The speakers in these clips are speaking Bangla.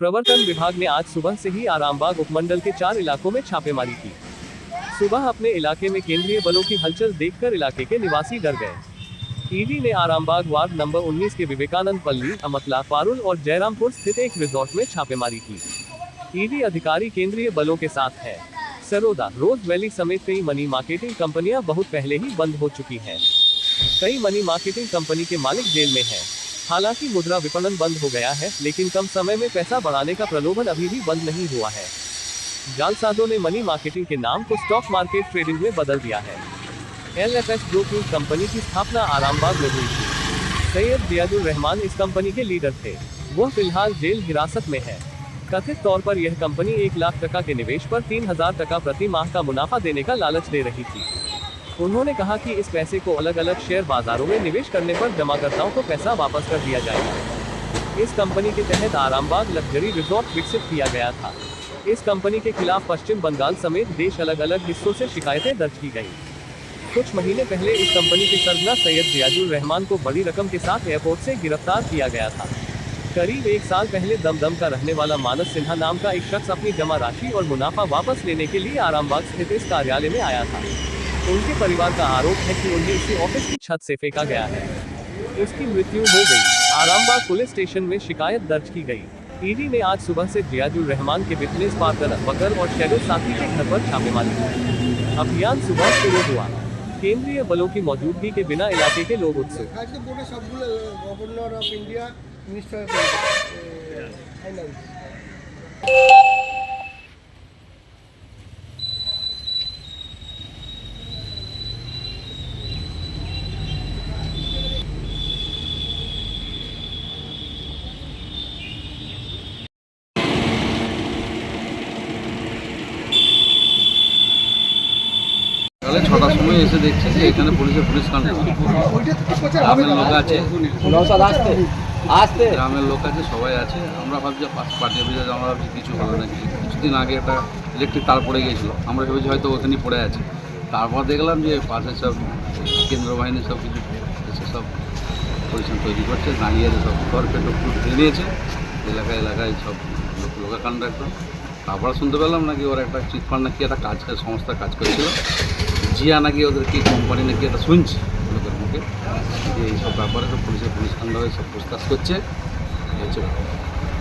प्रवर्तन विभाग ने आज सुबह से ही आरामबाग उपमंडल के 4 इलाकों में छापेमारी की। सुबह अपने इलाके में केंद्रीय बलों की हलचल देखकर इलाके के निवासी डर गए। ईडी ने आरामबाग वार्ड नंबर 19 के विवेकानंद पल्ली, अमतला, पारुल और जयरामपुर स्थित एक रिजॉर्ट में छापेमारी की। ईडी अधिकारी केंद्रीय बलों के साथ है। सरोदा, रोज वैली समेत कई मनी मार्केटिंग कंपनियां बहुत पहले ही बंद हो चुकी हैं। कई मनी मार्केटिंग कंपनी के मालिक जेल में हैं। हालांकि मुद्रा विपणन बंद हो गया है, लेकिन कम समय में पैसा बढ़ाने का प्रलोभन अभी भी बंद नहीं हुआ है। जालसाजों ने मनी मार्केटिंग के नाम को स्टॉक मार्केट ट्रेडिंग में बदल दिया है। LFS ब्रोकिंग कंपनी की स्थापना आरामबाग में हुई थी। सैयद जियादुर रहमान इस कंपनी के लीडर थे। वह फिलहाल जेल हिरासत में है। कथित तौर पर यह कंपनी 1 लाख टका के निवेश पर 3000 टका प्रति माह का मुनाफा देने का लालच दे रही थी। उन्होंने कहा कि इस पैसे को अलग अलग शेयर बाजारों में निवेश करने पर जमाकर्ताओं को पैसा वापस कर दिया जाएगा। इस कंपनी के तहत आरामबाग लग्जरी रिजॉर्ट विकसित किया गया था। इस कंपनी के खिलाफ पश्चिम बंगाल समेत देश अलग अलग हिस्सों से शिकायतें दर्ज की गयी। कुछ महीने पहले इस कंपनी के सरगना सैयद जियादुर रहमान को बड़ी रकम के साथ एयरपोर्ट से गिरफ्तार किया गया था। करीब 1 साल पहले दमदम का रहने वाला मानस सिन्हा नाम का एक शख्स अपनी जमा राशि और मुनाफा वापस लेने के लिए आरामबाग स्थित इस कार्यालय में आया था। उनके परिवार का आरोप है कि उन्हें इसी ऑफिस की छत से फेंका गया है। उसकी मृत्यु हो गई। आरामबाग पुलिस स्टेशन में शिकायत दर्ज की गई। ईडी ने आज सुबह से जियादुर रहमान के बिजनेस पार्टनर बकर और शैडो साथी के घर पर छापेमारी की। अभियान सुबह शुरू हुआ। केंद्रीय बलों की मौजूदगी के बिना इलाके के लोग उत्सुक। সকালে 6টার সময় এসে দেখছি যে এখানে পুলিশ কান্ট্রোল গ্রামের লোক আছে, গ্রামের লোক আছে, সবাই আছে। আমরা ভাবছি পার্টি অফিসে, আমরা ভাবছি কিছু হলো না। কিছুদিন আগে একটা ইলেকট্রিক তার পড়ে গিয়েছিলো, আমরা ভেবেছি হয়তো ওখানেই পড়ে আছে। তারপর দেখলাম যে পাশে সব কেন্দ্র বাহিনী সব কিছু এসে সব পরিচ্ছন্ন তৈরি করছে, দাঁড়িয়ে সব ঘরপেট বেরিয়েছে এলাকায় সব লোকাকাণ্ড একদম। তারপরে শুনতে পেলাম নাকি ওরা একটা চিটফান্ড নাকি একটা সংস্থা কাজ করেছিল, জিয়া নাকি ওদের কি কোম্পানি নাকি একটা শুনছি লোকের মুখে যে এইসব ব্যাপারে তো পুলিশ কাণ্ড হয়ে সব পুছতাছ করছে।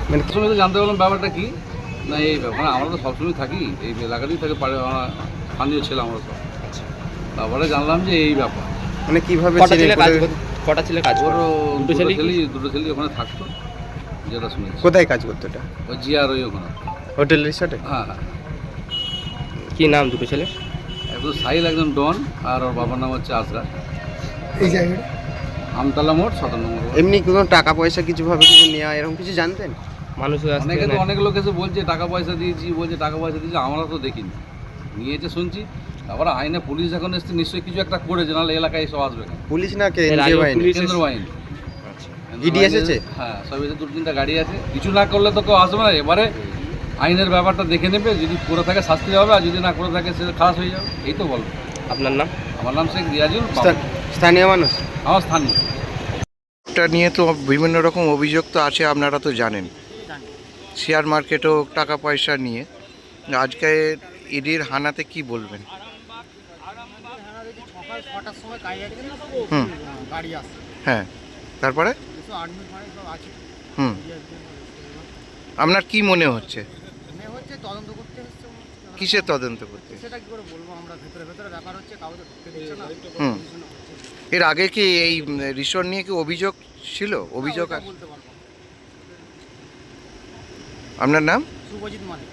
মানে সময় তো জানতে পারলাম ব্যাপারটা কি না, এই ব্যাপার আমরা তো সবসময় থাকি এই এলাকাতেই থাকে, পারে আমরা স্থানীয় ছিল আমরা সব। তারপরে জানলাম যে এই ব্যাপার মানে কীভাবে কটা ছেলে কাজ ওর দুটো ছেলে ওখানে থাকতো, যেটা শুনেছি। কোথায় কাজ করতো এটা? ওই জিয়ার ওই ওখানে হোটেল রিসর্টে। হ্যাঁ। কি নাম দুটো ছেলে? একজন সাহিল, একজন ডন, আর ওর বাবার নাম হচ্ছে আজরা। এই জায়গাটা আমতলা মোড় 57 নম্বর। এমনি কোনো টাকা পয়সা কিছুভাবে কিছু নেওয়া এরকম কিছু জানতেন? মানুষ অনেক লোক এসে বলছে টাকা পয়সা দিয়েছি, আমরা তো দেখিনি, নিয়েছে শুনছি। তারপরে আইনে পুলিশ যখন এসছে নিশ্চয়ই কিছু একটা করেছে, নাহলে এলাকায় এসব আসবে না। পুলিশ না কেন্দ্র বাহিনী? ইডি এসেছে। হ্যাঁ, সব এসে 2-3টা গাড়ি আছে। কিছু না করলে তো কেউ আসবে না। এবারে আইনের ব্যাপারটা দেখে নেবে, যদি করে থাকে শাস্তি হবে, আর যদি না করে থাকে সে খালাস হয়ে যাবে, এই তো বলবো। আপনার নাম? আমার নাম শেখ রিয়াজুল। স্থানীয় মানুষ? আমার স্থানীয়। এটা নিয়ে তো বিভিন্ন রকম অভিযোগ তো আছে, আপনারা তো জানেন। শেয়ার মার্কেটও টাকা পয়সা নিয়ে আজকে ইডির হানাতে কি বলবেন? হ্যাঁ, তারপরে আপনার কি মনে হচ্ছে? কিসের তদন্ত করতে? এর আগে কি এই রিসোর্ট নিয়ে কি অভিযোগ ছিল? অভিযোগ আপনার নাম? শুভজিৎ মালিক।